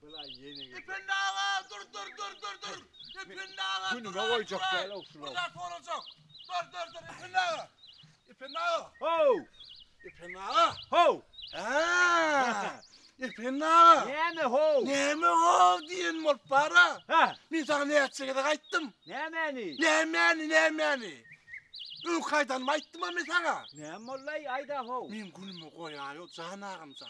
Bıla yeni gibi. İpin ağa dur. İpin ağa. Günüme koyacak böyle olsun. Bunlar olacak. Dur İpin ağa. İpin ağa. Ho! İpin ağa. Ho! Ha. İpin ağa. Ne mi ho? Ne mi o diyen mol para? Ha? Ben sana ne etsene de kayttım. Ne meni? Ne meni. Ün kaydan mı ayttım ama sana? Ne mollay ayda ho? Min gülümü koyuyor canağım sen.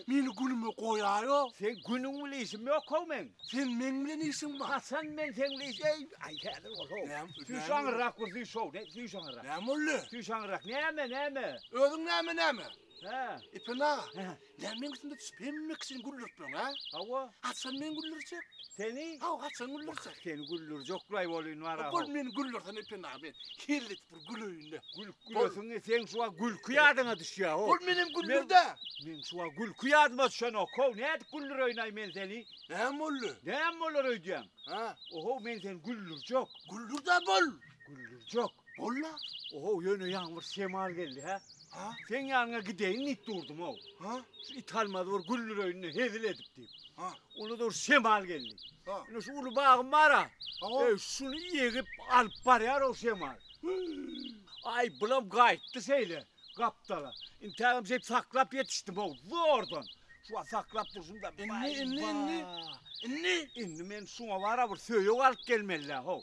Min gülümü koyuyor. Sen günün isim yok ho men. Sen memnun isin bak. Hasan men sen isim. Ay geldi ol ho. Ne Tüşan rak vur tüşo. Ne tüşan rak? Ne mullu? Tüşan rak. Ne mi? Ödün ne mi? Ha? İpin ağa. Ha? Ne men üstünde spemmek için güllürtmün ha? Hava? Atsan men güllürecek. Seni? Ha atsan güllürecek. Seni güllür joklay volun var ha. Bol men güllürsen ipin ağa ben. Kirlit bir gülüğünde. Gülsün sen şu an gül kuyadına düşüyor ho. Bol benim güllürde. Men şu an gül kuyadıma düşen o ko. Ne et güllür oynay men seni? Ne mullu? Ne mi olur ödeyem? Ha? Oho men sen güllür çok. Güllürde bol. Güllür çok. Bolla. Oho yönü yağmur semal geldi ha. Ha? Sen yanına gideyim it durdum o. Ha? Şu it almadı var güllür önüne hezil edip diyeyim. Ha? Onu da semal geldi. Ha? Yani şu ulu bağım var ha. Ha? Şunu yiyip alıp barıyar o semal. Ay bulam gayıttı şeyle. Kaptala. İntiham hep saklap yetiştim o. Zordan. Şu an saklap dursun da. İnni men şuna var ha. Söyle alıp gelmeli ho.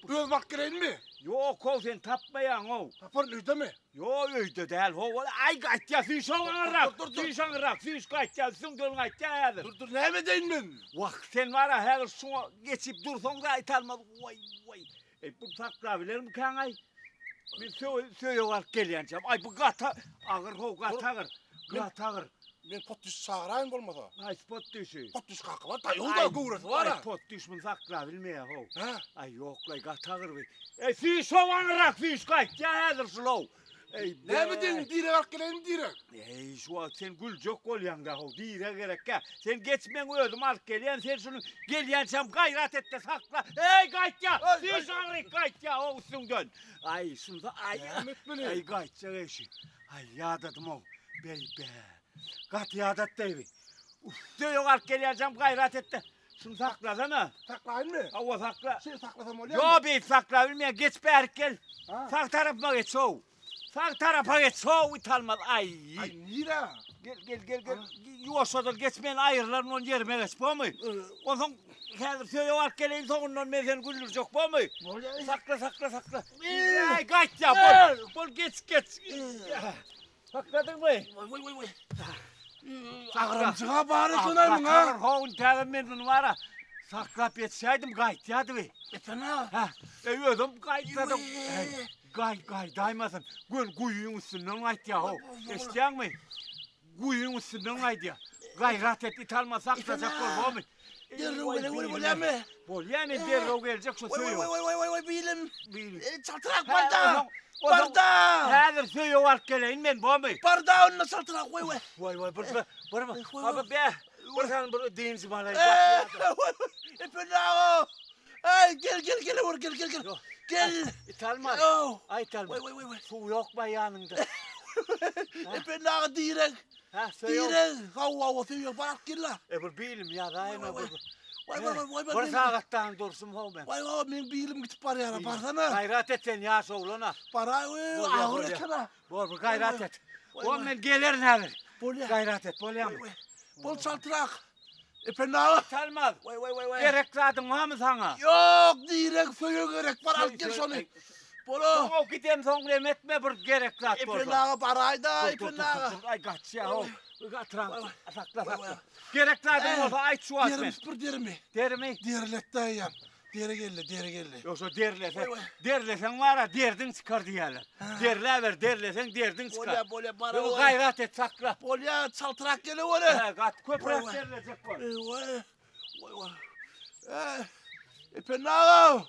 Öz bak gireyin mi? Yok o sen tapmayan o. Tapar öde mi? Yo öyle değil ho. Ay gayet ya fiş olarak. Dur. Fiş olarak. Fiş gayet ya. Süngül gayet ya. Dur ne mi deyin ben? Vak sen var ha her şuna geçip dursan da italmadı. Vay. Bu saklayabilir mi kan ay? Ben söyle alıp geleceğim. Ay bu gata ağır ho gata ağır. Ben potüs sağırayım olmasa. Ay spot düşü. Potüs kalkı var. Da yolda kıvrısı var ha. Ay pot düşmün saklayabilmeye ho. Ha? Ay yok lay gata ağır be. Fiş olarak fiş gayet ya hazır slow. Ne mi deyin? Dire bak gireyin dire. Şu an sen gül çok olyan da ho. Dire gerek ya. Sen geçmen öldüm alıp geliyen sen şunu geliyen sen gayret et de sakla. Gayet ya. Fiş olarak gayet ya olsun dön. Ay şunu da ay. Ay gayet ya eşi. Ay yağdadım o. Bey be. Gat yağdat deyvi. Diyor alıp geleceğim gayret et de. Şunu saklasana. Saklayın mı? Hava sakla. Şey saklasam oluyor mu? Yo bey sakla bilmeyen geç be erk gel. Ha? Sağ tarafıma geç soğ. Sağ tarafa geç soğ italmaz. Ay. Ay nira. Gel. Yuvaşadır geçmeyen ayrıların onun yerime geç bu mu? Ondan hazır söyle var geleyim sonundan mezen güldürecek bu mu? Sakla. Ay kaç ya bol geç. Sakladın mı? Vay. Ağrımcığa bari sonayım ha. Hoğun teriminin var ha. Saklap yetseydim gayet yadı be. Efena. Ha, ödüm gaytadım. Gay daymasın. Guyun üstünden gayt ya ho. Eştiyan mı? Guyun üstünden gayt ya. Gayret et italma saklayacak bol mu? Öyle mi? Bol yani derro gelecek şu söylüyor. Vay bilim. Bil. Çaltırak Ha, barda. Barda. Hazır söylüyor var geleyim ben bu mu? Barda onunla çaltırak vay. Vay bırma. Abi be. Buradan bunu deyinci bana. Efena. Ay gel vur gel. Gel. İtalma. Ay İtalma. Vay. Su yok mu yanında? Efena direk. Ha söylüyor. Direk. Hava söylüyor barak gel la. Bu bilim ya daima bu. Vay. Var sağlıktan dursun ho ben. Vay ben bilim gidip para yana barsana. Gayret et sen ya soğluna. Para ağır etene. Bol gayret et. O men gelir ne? Bolya. Gayret et bol yam. Bol çaltırak. Efena. Talmaz. Vay. Gerek zaten var mı sana? Yok direk söylüyor gerek para gel şunu. Bolo. O gidem son etme bir gerek zaten. Efena parayda efena. Ay kaç ya o. Gatran sakla. Gerek zaten olsa ay şu at ben. Derim spor derimi. Derimi? Derlet dayım. Deri geldi. Yoksa derlesen var ha derdin çıkar diyorlar. Derlesen derdin çıkar. Bolya para. O gayret et sakla. Bolya çaltırak geliyor oraya. Gat köprek derlecek var. Vay. Efena.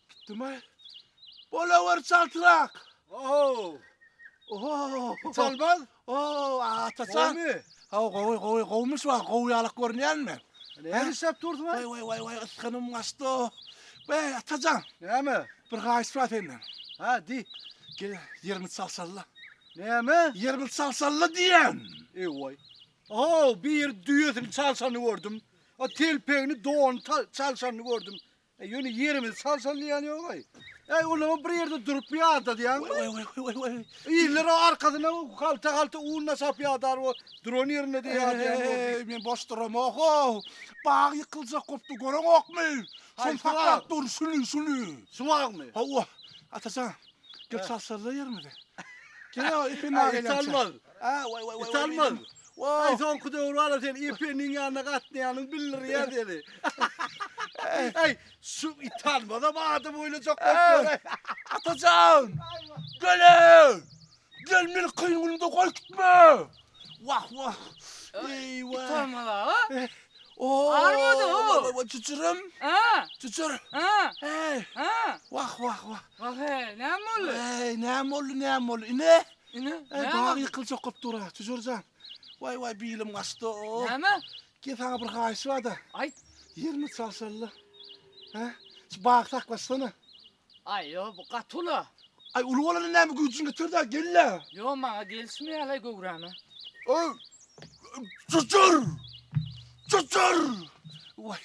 Gitti mi? Bolya var çaltırak. Oho. Çalmaz. Atasan. Kovmuş var. Kovuyalık görünen mi? Ne hesap durdun ha? Vay. Iskanım kaçtı. Be atacan. Ne mi? Bir gayet var senin. Ha di. Gel 20 salsalla. Ne mi? 20 salsalla diyen. Vay. Bir düğüsünü çalsanı gördüm. O telpeğini doğun çalsanı gördüm. Yönü yerimiz çalsanı yanıyor vay. Onu bir yerde durup bir yağda diyen. Vay. İyileri arkasına kalta uğruna sap yağdar o drone yerine de yağdayan. Men boş duram oho. Bağ yıkılacak koptu görün ok mu? Son Hay, fakrat dur sunu. Sumak mı? Allah. Atacan. Gel salsarla yer mi de? Gel o ipin ağa gelen. İtalmaz. Vay. İtalmaz. Vay. Ay son kudu var sen ipinin yanına katlayanın bilir ya dedi. Ay su İtalmaz ama adım öyle çok korkuyor. Atacan. Gel. Gel beni kıyımında koy gitme. Vah. Eyvah. Tamam la. Oo. Armadı o. Vay çuçurum. Ha. Çuçur. Ha. Hey. Ha. Vah. Bak he, ne oldu? Hey, ne oldu? Ne? Ne? Bağ yıkılacak koptura. Çuçurcan. Vay bilim kastı o. Ne mi? Git sana bir kayısı var da. Ay. Yerini çalsarlı. Ha? Bağ taklasana. Ay yo bu katula. Ay ulu olanı ne mi gücün getir de gel la. Yo bana gelişmiyor hala göğreme. Oy. Çuçur. Vay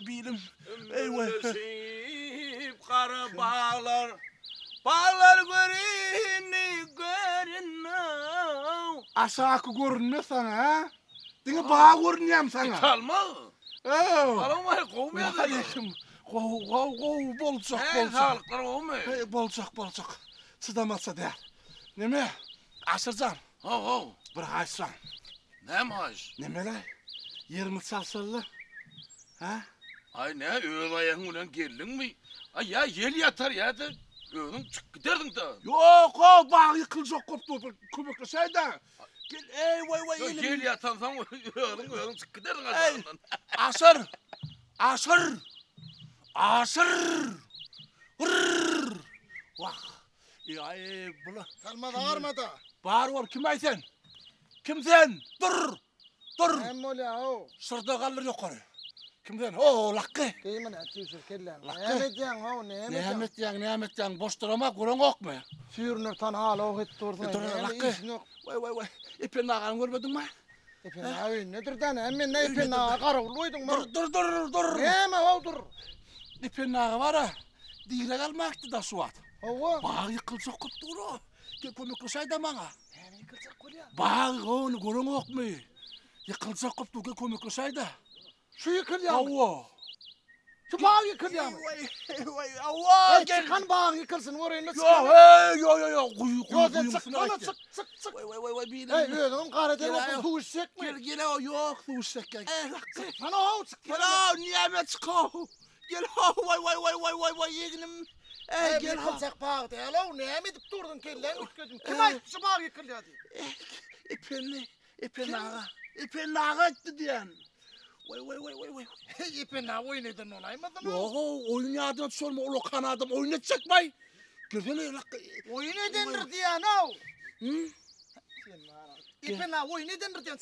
bilim. Eyvah. Kara bağlar görünüyor. Aşağı görünme sana ha. Dine bağ görünüyorum sana. Çalma. Oh. Alamay kovmuyor. Aleyküm. Bolcak. Sağlıklar olmuyor. Hey, bolcak. Çıdamazsa der. Ne mi? Aşırcan. Bir kaysan. Ne maaş? Ne mi lan? 20 salsalı. Ha? Ay ne öğle ayağından geldin mi? Ay ya yel yatar ya da öğün çık giderdin da. Yok o bağ yıkılacak koptu. Kömekle şey de. Gel vay Yok yel yatan sen öğün çık giderdin Ey. aşağıdan. Asır. Hırr. Vah. Ya bula. Salmadı ağırmadı. Bağır var kim sen? Dur. Hem öyle o. Sırda kalır yukarı. Kimden? O lakkı. Kıyımın atıyorsun kellen. Lakkı. Nehmet yan. Boş durama kurun ok mu? Sürünür tan hala o hit dursun. Dur, lakkı. Vay. İpin ağanı görmedin mi? İpin ağı nedir tane? Hemen ne ipin ağı karavuluydun mu? Dur. Ne mi o dur? İpin ağı var ha. Dire kalmaktı da Suat. Hava. Bağ yıkılacak koptu o. Gel kömekleşey de bana. Ne yıkılacak kol ya? Bağ onu görün ok mu? Yıkılacak koptu gel kömekleşey de. Şu yıkıl ya mı? Hava. Şu bağ yıkıl ya mı? Vay. Hava. Hey çıkan bağ yıkılsın oraya nasıl? Yo. Yo sen çık bana çık. Vay bir. Hey ödüm kahretler Gel, okul tuğuşacak mı? Gel o yok tuşak gel. Sana o çık. Gel o niye çıkıyor? Gel o vay yeğenim. Hey Gel o. yıkılacak bağ değil o. Ne mi edip durdun kellen ütködün. Kim ayıp şu bağ yıkıl ya diye. İpin ağa etti diyen. Vay. Hey ipin ağı oynadın olaymadın Yo o. oyun adına sorma ulu kanadım oynatacak bay. Gördün mü? Oyun edendir diyen o. Hı? İpin ağı oyun edendir diyen.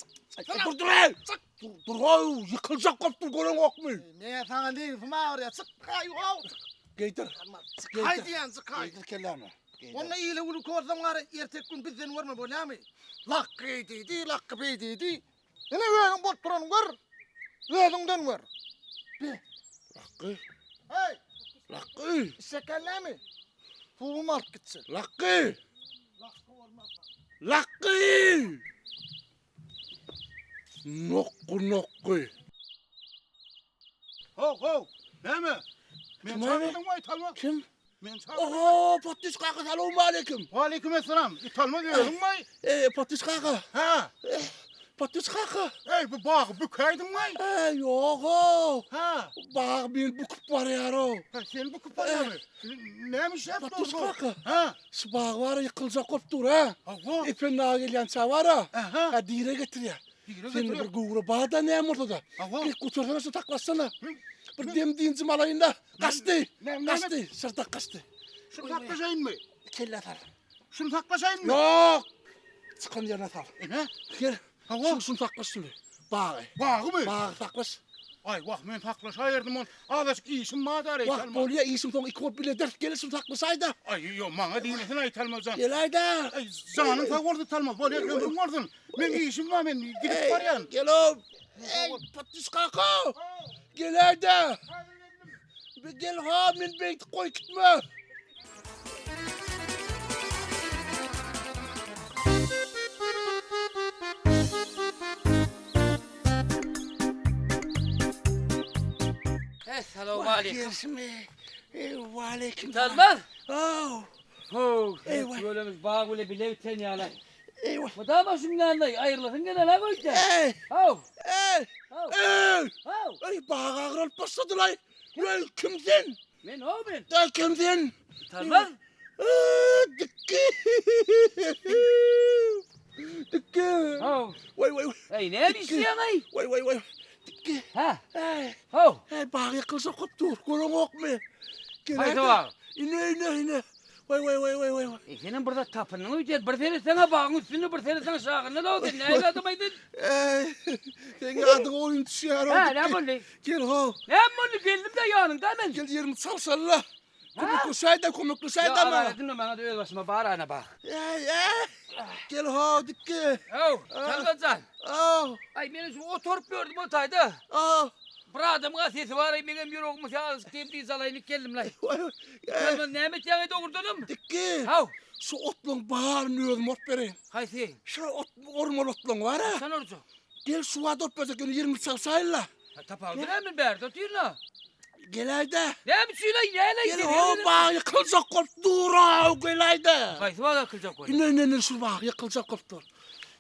Dur oy yıkılacak koptu görün ok mu? Ne sana değil fıma oraya çık kay o. Geytir. Kay diyen çık kay. Geytir kelame. Onunla iyiyle ulu korsam var ertek gün bizden var mı böyle mi? Lakkı beydiydi. Yine öğün bot duran var. Öğünden var. Lakkı. Hey Lakkı. şekerle mi? Tuğum alt gitsin. Lakkı. Nokku. Ho. Ne mi? Ben Kim çağırmadım mı İtalma? Kim? Ben çağırmadım. Oho Patiş kaka selamun aleyküm. Aleykümselam. İtalma diyorum mu? Patiş kaka. Ha. Patiş kaka. Hey bu bağı bükeydin mi? Yok. Ha. Bağ bir bukuk var yaro. Sen bu kupaya mı? Neymiş hep Patiş bu? kaka. Ha. Şu bağ var yıkılacak koptur ha. Hava. İpin ağa gelen çavar ha. Aha. Ha dire getir ya. Yürü Senin bir götürüyor. guvru bağ da ne ortada. Hava. Bir kutursana şu taklasana. Bir dem deyinci malayında. Kaçtı. Ne- Kaçtı. Sırta kaçtı. Şunu taklaşayım mı? Kelle atar. Şunu taklaşayım mı? Yok. Çıkan yerine atar. Ne? Gel. Hava. Şunu taklaş şunu. Bağı. Bağı mı? Bağı taklaş. Ay vah men taklaşayırdım on. Ağlaşık işim madar Bak eytalma. bolya iyisin son iki kop bile dert gelirsin taklasaydı. Ay yo bana dinesin aytalmazan. Gel hayda. Ay zanın tak ordu talmaz. Bolya ömrüm vardın. Men işim var men gidip varyan. Gel oğlum. Ey patis kaka. Gel hayda. Gel ha men beyti koy gitme. Selamun aleyküm. Gelsin aleyküm. Talmaz. Oh. Oh, Eyvah. böylemiz bağ böyle bile biten yani. Eyvah. Bu da başım yanında ayrılasın gene ne koyacak? Ey. Oh, Ey. oh, Ey. oh. Ay bağa ağrılıp başladı lan. Lan kimsin? Men o men. Da kimsin? Talmaz. Dikki. Dikki. Oh. Vay vay vay. Ey ne istiyorsun ay? Vay. Dikki. Ha? Ey. Oh. Ey bağa yakılsa koptur. Kurun ok mu? Haydi var. İne. Vay. Senin burada tapının uyacak. Bir sene sana bağın üstünde bir sene sana şağını da oldu. Ne evladımaydın? Ey. Senin adın oyun düşüyor. Ha ne böyle? Gel ho. Ne böyle geldim de yanında hemen. Gel yerimi salsalla. Ha? Komikli Ya sayda mı? araladın mı bana da öyle başıma bağırana bak. Ey. Gel ho dikki. Oh, Talmazcan. Oh. Ay beni şu oturup gördüm otayda. Oh. Bıradım sesi var ay benim yürü okumuş ya tembiz alayını geldim lan. Talmaz ne mi yani doğurdum? Dikki. Hav. Şu otlun bağırını öldüm ot beri. Haydi. Şu orman otlun var ha. Sen orada. Gel suya dört bezek günü 20 salsayla. Tapaldı ne mi berdi oturna? Gel hayda. Ne mi söyle ne lan? Gel ho bağ yıkılacak kop dura. Gel hayda. Haydi var akılacak o. Ne şu bağ yıkılacak kop dur.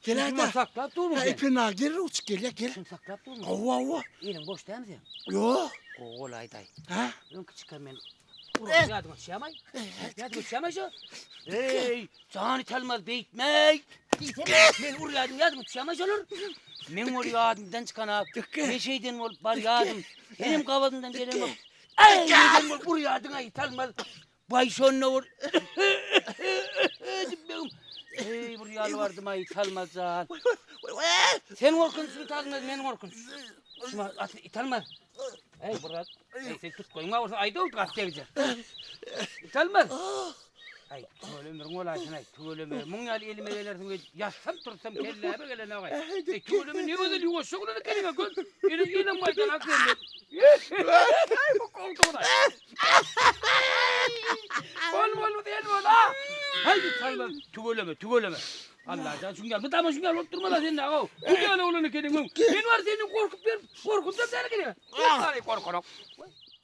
Gel Haydi. hayda. Sakla dur mu Ya sen? ipin ha gel uç gel ya gel. Sen sakla dur mu? Ova. Elin boş değil mi sen? Yo. Olay day. Ha? Ön çıkar ben. Buraya yardım et şamay. Yardım et şamay şu. Hey, canı Talmaz beyitmek. Ben oraya yardım et şamay olur. Men oraya yardımdan çıkan abi. Ne şeyden var yardım. Benim kavadından gelen var. Ay, neden var buraya yardım ay Talmaz. Bay şonla vur. Hey, buraya vardım ay Talmazcan. Sen korkunçsun Talmaz, ben korkunç. Şuna Talmaz. Hey Burak, sen tut koyma varsa ayda ol gazeteci. Talmaz. Ay, tüvölümür olasın ay, tüvölümür. Mungal elime velersin, yassam tursam kelle abi gelene vay. Tüvölümür ne özel yuva şokulunu kelime gör. Yine maydan akıllı. Ay bu koltuğuna. Bol değil mi la? Haydi Talmaz, tüvölümür. Allah can şungal, bu tamam şungal oturma la sen de o. Bu gel oğlunu kedin mum. Ben var senin korkup da der geliyor. Ay korkuyorum.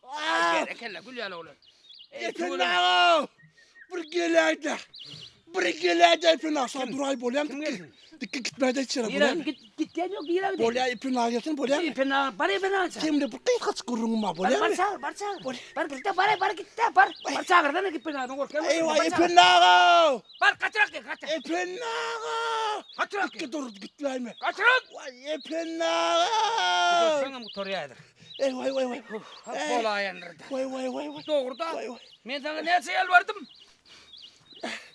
Ay kelle gül ya oğlum. İpin ha. Bir gel hayda. Bir gel hayda ipin ha. Sa duray bolyan Kim dikki. gelsin? Dikki gitmeden içeri Yine bolyan. git yok yine git. Bolya ipin ha gelsin bolyan. İpena bari bana çağır. Şimdi bu kıyı kaç kurunma bolyan. Bar çağır. Bar gitti bari gitti bar. Bar çağır da ne ipena ne korkuyor. Eyvah ipin ha. Bar kaçırak de kaçır. İpin ha. Kaçırak. Dikki dur gitmey mi? Kaçırak. Vay ipin ha. Sana motoru yedir. Vay. Bol ayandırdı. Vay. Doğruda. Vay. Ben sana ne sayal vardım?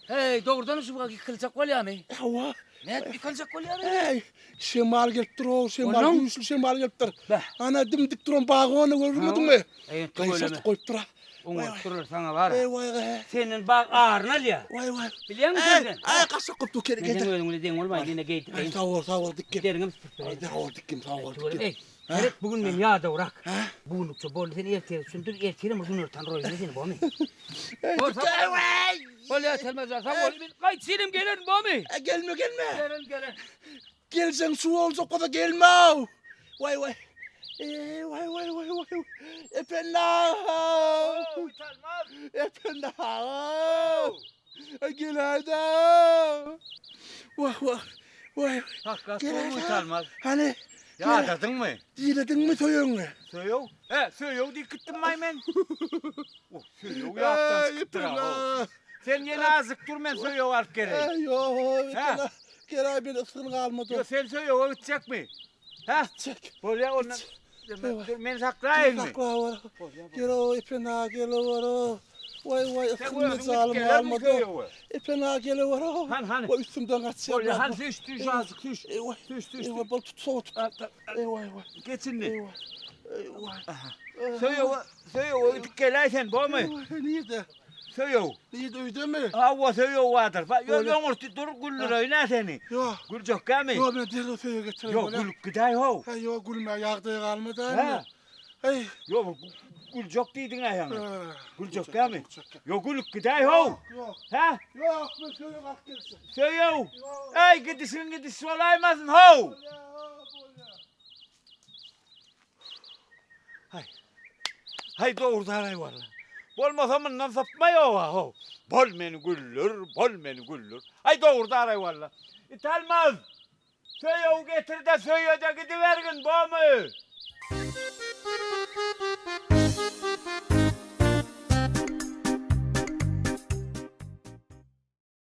Hey doğrudan şu bak yıkılacak kol ya mı? Hava. Ne yıkılacak kol ya mı? Hey. Şemal gelip dur. Şemal Oğlum. güçlü şemal gelip dur. Be. Ana dimdik duran bağını görmedin mi? Ey Kaysa tüvöleme. koyup dur. Onu durur sana var. Vay. Senin bak ağrına ya. Vay. Biliyor musun sen? Ay kasa koptu kere Neden getir. öyle den olma yine geydi. Ay sağ ol dikkim. Derim Ay sağ ol dikkim. Ey, evet bugün ben ya da uğrak. Ha? Bugün çok bol seni erkeğe sündür erkeğe mi bunu tanrı oyunu seni bu mu? Vay. Bol ya telmez ya sen bol bir kayıt silim gelen bu mu? Gelme. Gelen. Gelsen su olacak o da gelme. Vay. Vay. Efendim. Efendim. Gel hadi. Vay. Hakikaten bu utanmaz. Hani Ya dadın mı? diledin mi soyunu? Söylüyor. Söylüyor diye kıttın maymen. Söylüyor ya aptan sıkıttır ha. Sen yine azık durmen söylüyor ark gerek. Yok. Ha? Gel bir ısın kalmadı. Yo sen söylüyor ötecek mi? Ha? Çek. Böyle ondan. Ben saklayayım mı? Sakla var. Gel o ipena gel o. Vay Sen ısın böyle zalim gelen mi kalmadı. söylüyor? Ipena gel o. Hani? Vay üstümden kaçıyor. Böyle hani düş azık düş. Eyvah. Düş. Eyvah bal tut soğut. Eyvah. Geçin de. Eyvah. Söyo geleysen bu mu? Nerede? Söyo. Nerede öyle mi? Hava söyo vardır. Bak Öyle. yolun dur güllür oyna seni. Yok. Gül çok gelmi. Yok ben derhal söyle getireyim. Yok gül gıday ho. Ha yok gülme yağdığı kalmadı Ha. mı? Hey. Yok gül çok dedin ayağına. Ha. Gül çok gelmi. Yok gül gıday ho. Yok. Ha? Yok ben söyle bak gelsin. Söyo. Ey gidisin olaymazsın ho. Hay doğru daray valla. Bolmasa bundan sapmay o ho. Bol meni güllür. Hay doğru daray valla. İtalmaz. Söyo getir de söyo da gidivergin bu mu?